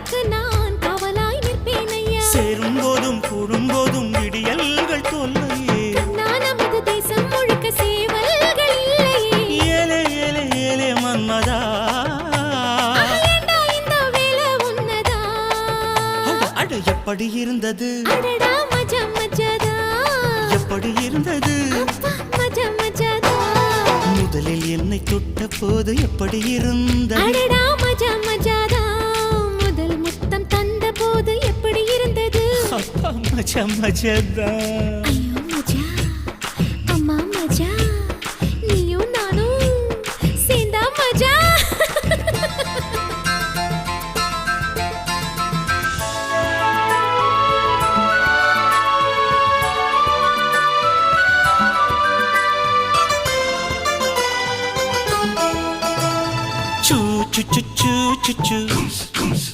உனக்கு நான் காவலாய் நிற்பேன் ஐயா. சேரும் போதும் கூடும்போதும் விடியல்கள் தொல்லையே. நான் நமது தேசம் முழுக்க சேவல்கள் இல்லையே. ஏலே ஏலே ஏலே மன்மதா, ஏண்டா இந்த வேலை உன்னதா? அட எப்படி இருந்தது, அடடா மஜா மஜாதா, எப்படி இருந்தது, அப்பா மஜா மஜாதா. முதலில் என்னை தொட்ட போது எப்படி இருந்தது, அடடா மஜா மஜாதா, முதல் முத்தம் தந்த போது எப்படி இருந்தது? அப்பா மஜா மஜாதா. ஐயோ மஜா, அம்மா மஜா, நீயும் நானும் சேர்ந்தா மஜா. சூ சு சு சு சு சு